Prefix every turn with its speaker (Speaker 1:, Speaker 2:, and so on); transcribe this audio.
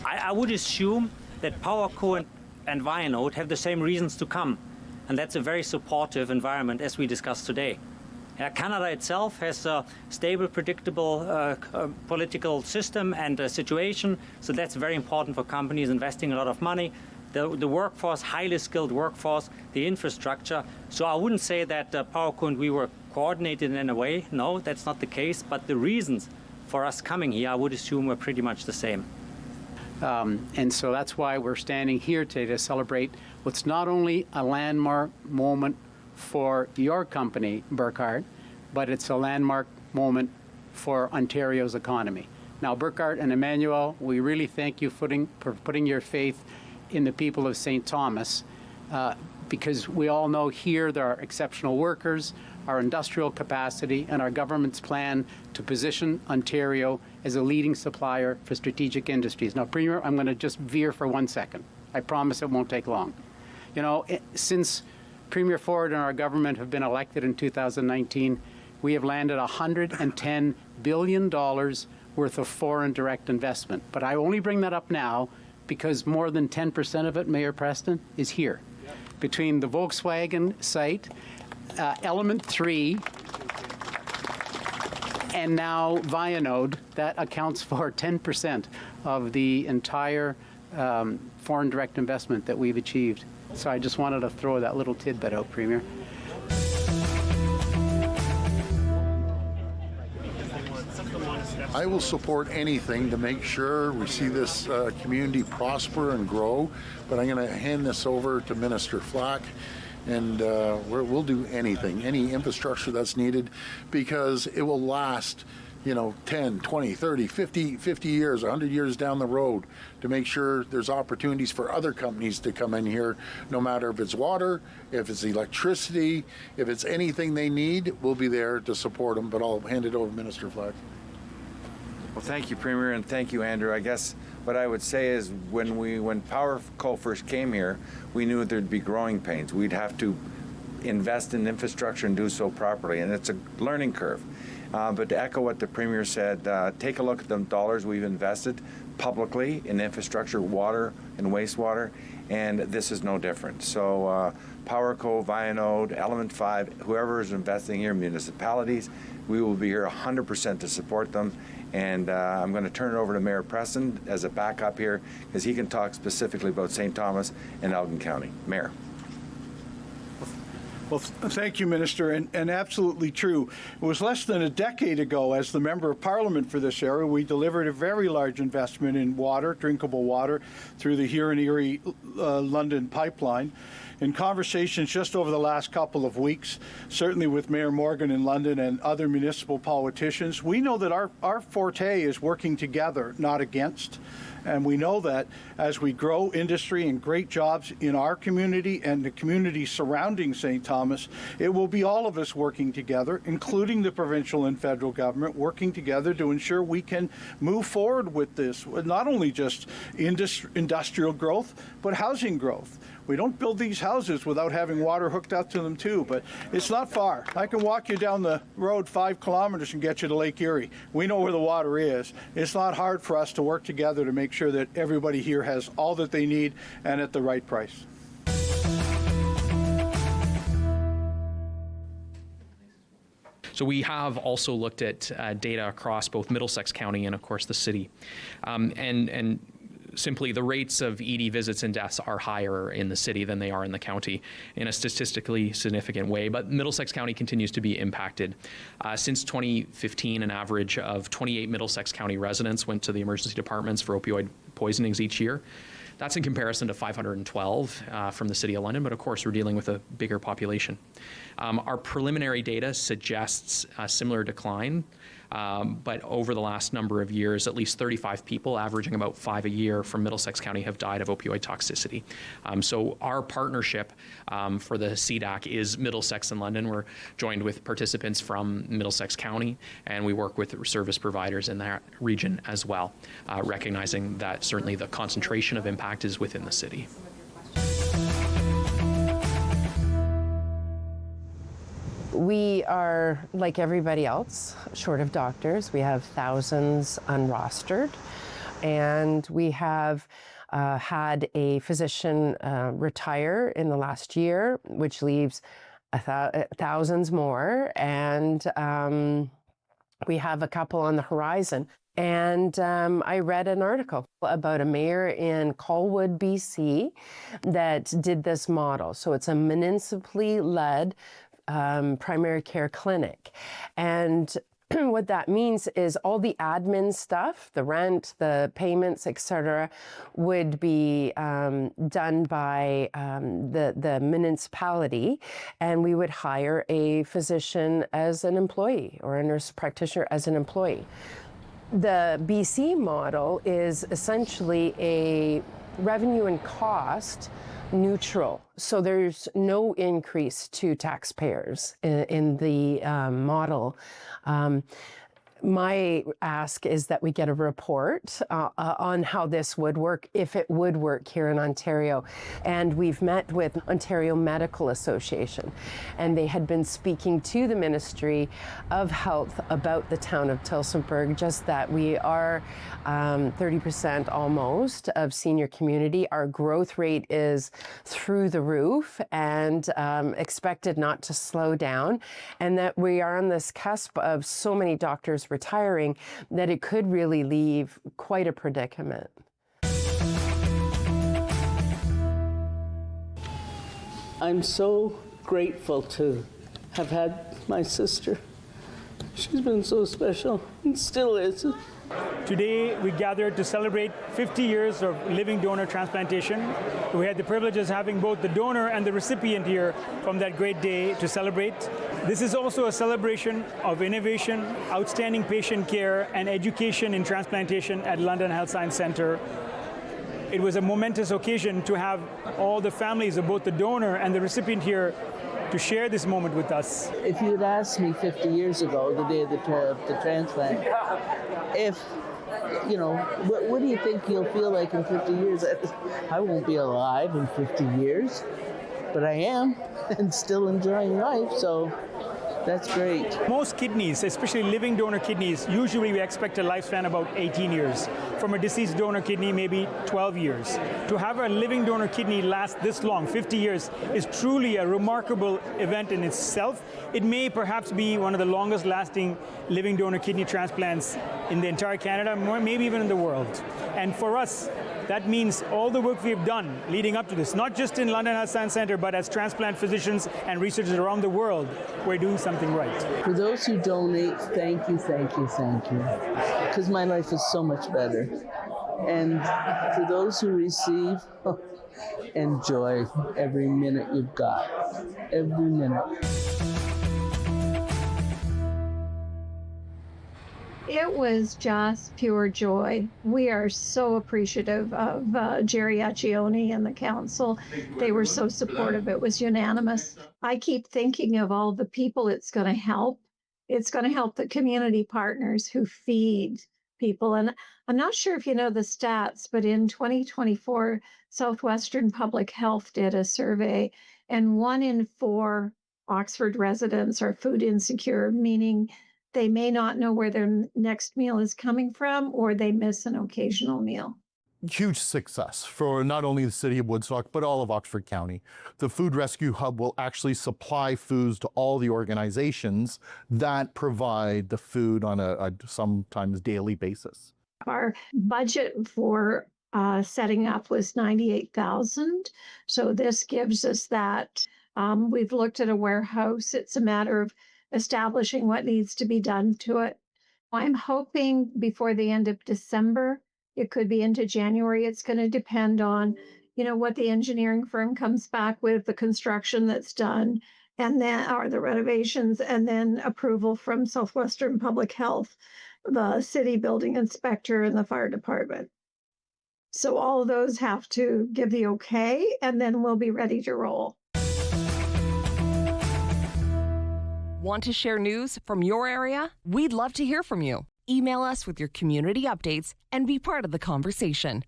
Speaker 1: I would assume that PowerCo and Vianode have the same reasons to come, and that's a very supportive environment as we discussed today. Canada itself has a stable, predictable political system and situation, so that's very important for companies investing a lot of money. The workforce, highly skilled workforce, the infrastructure. So I wouldn't say that PowerCo and we were coordinated in a way. No, that's not the case. But the reasons for us coming here, I would assume, were pretty much the same.
Speaker 2: And so that's why we're standing here today to celebrate what's not only a landmark moment for your company, Burkhardt, but it's a landmark moment for Ontario's economy. Now, Burkhardt and Emmanuel, we really thank you for putting your faith in the people of St. Thomas, because we all know here there are exceptional workers, our industrial capacity, and our government's plan to position Ontario as a leading supplier for strategic industries. Now, Premier, I'm going to just veer for 1 second. I promise it won't take long. You know, since Premier Ford and our government have been elected in 2019, we have landed $110 billion worth of foreign direct investment. But I only bring that up now because more than 10% of it, Mayor Preston, is here. Yep. Between the Volkswagen site, Element 3, and now Vianode, that accounts for 10% of the entire foreign direct investment that we've achieved. So I just wanted to throw that little tidbit out, Premier.
Speaker 3: I will support anything to make sure we see this community prosper and grow, but I'm going to hand this over to Minister Flack, and we'll do anything, any infrastructure that's needed, because it will last, you know, 10, 20, 30, 50 years, 100 years down the road, to make sure there's opportunities for other companies to come in here, no matter if it's water, if it's electricity, if it's anything they need, we'll be there to support them. But I'll hand it over to Minister Flack.
Speaker 4: Well, thank you, Premier, and thank you, Andrew. I guess what I would say is when PowerCo first came here, we knew there'd be growing pains. We'd have to invest in infrastructure and do so properly, and it's a learning curve. But to echo what the Premier said, take a look at the dollars we've invested publicly in infrastructure, water and wastewater, and this is no different. So PowerCo, Vianode, Element 5, whoever is investing here, municipalities, we will be here 100% to support them. And I'm going to turn it over to Mayor Preston as a backup here, because he can talk specifically about St. Thomas and Elgin County. Mayor.
Speaker 5: Well, thank you, Minister, and absolutely true. It was less than a decade ago, as the Member of Parliament for this area, we delivered a very large investment in water, drinkable water, through the Huron-Erie-London pipeline. In conversations just over the last couple of weeks, certainly with Mayor Morgan in London and other municipal politicians, we know that our forte is working together, not against. And we know that as we grow industry and great jobs in our community and the community surrounding St. Thomas, it will be all of us working together, including the provincial and federal government, working together to ensure we can move forward with this, not only just industrial growth, but housing growth. We don't build these houses without having water hooked up to them too, but it's not far. I can walk you down the road 5 kilometers and get you to Lake Erie. We know where the water is. It's not hard for us to work together to make sure that everybody here has all that they need and at the right price.
Speaker 6: So we have also looked at data across both Middlesex County and, of course, the city. And simply the rates of ED visits and deaths are higher in the city than they are in the county in a statistically significant way, but Middlesex County continues to be impacted. Since 2015, an average of 28 Middlesex County residents went to the emergency departments for opioid poisonings each year. That's in comparison to 512 from the City of London, but of course we're dealing with a bigger population. Our preliminary data suggests a similar decline, but over the last number of years, at least 35 people, averaging about 5 a year from Middlesex County, have died of opioid toxicity. So our partnership for the CDAC is Middlesex and London. We're joined with participants from Middlesex County, and we work with service providers in that region as well, recognizing that certainly the concentration of impact is within the city.
Speaker 7: We are, like everybody else, short of doctors. We have thousands unrostered. and we have had a physician retire in the last year, which leaves thousands more, and we have a couple on the horizon. And I read an article about a mayor in Colwood, BC, that did this model. So it's a municipally led primary care clinic. And what that means is all the admin stuff, the rent, the payments, etc., would be done by the municipality, and we would hire a physician as an employee or a nurse practitioner as an employee. The BC model is essentially a revenue and cost neutral. So there's no increase to taxpayers in the model. My ask is that we get a report on how this would work, if it would work here in Ontario. And we've met with Ontario Medical Association, and they had been speaking to the Ministry of Health about the town of Tillsonburg, just that we are 30% almost of senior community. Our growth rate is through the roof and expected not to slow down, and that we are on this cusp of so many doctors retiring that it could really leave quite a predicament.
Speaker 8: I'm so grateful to have had my sister. She's been so special and still is.
Speaker 9: Today, we gathered to celebrate 50 years of living donor transplantation. We had the privilege of having both the donor and the recipient here from that great day to celebrate. This is also a celebration of innovation, outstanding patient care, and education in transplantation at London Health Science Centre. It was a momentous occasion to have all the families of both the donor and the recipient here to share this moment with us.
Speaker 8: If you had asked me 50 years ago, the day of the transplant, if, you know, what do you think you'll feel like in 50 years? I won't be alive in 50 years, but I am, and still enjoying life, so that's great.
Speaker 9: Most kidneys, especially living donor kidneys, usually we expect a lifespan about 18 years. From a deceased donor kidney, maybe 12 years. To have a living donor kidney last this long, 50 years, is truly a remarkable event in itself. It may perhaps be one of the longest lasting living donor kidney transplants in the entire Canada, maybe even in the world. And for us, that means all the work we've done leading up to this, not just in London Health Science Centre, but as transplant physicians and researchers around the world, we're doing something right.
Speaker 8: For those who donate, thank you, thank you, thank you. Because my life is so much better. And for those who receive, enjoy every minute you've got. Every minute.
Speaker 10: It was just pure joy. We are so appreciative of Jerry Accioni and the council. They were so supportive. It was unanimous. I keep thinking of all the people it's going to help. It's going to help the community partners who feed people. And I'm not sure if you know the stats, but in 2024, Southwestern Public Health did a survey, and 1 in 4 Oxford residents are food insecure, meaning they may not know where their next meal is coming from, or they miss an occasional meal.
Speaker 11: Huge success for not only the city of Woodstock, but all of Oxford County. The Food Rescue Hub will actually supply foods to all the organizations that provide the food on a sometimes daily basis.
Speaker 10: Our budget for setting up was $98,000. So this gives us that. We've looked at a warehouse. It's a matter of establishing what needs to be done to it. I'm hoping before the end of December. It could be into January. It's going to depend on, you know, what the engineering firm comes back with, the construction that's done, and then or the renovations, and then approval from Southwestern Public Health, the city building inspector, and the fire department. So all of those have to give the okay, and then we'll be ready to roll.
Speaker 12: Want to share news from your area? We'd love to hear from you. Email us with your community updates and be part of the conversation.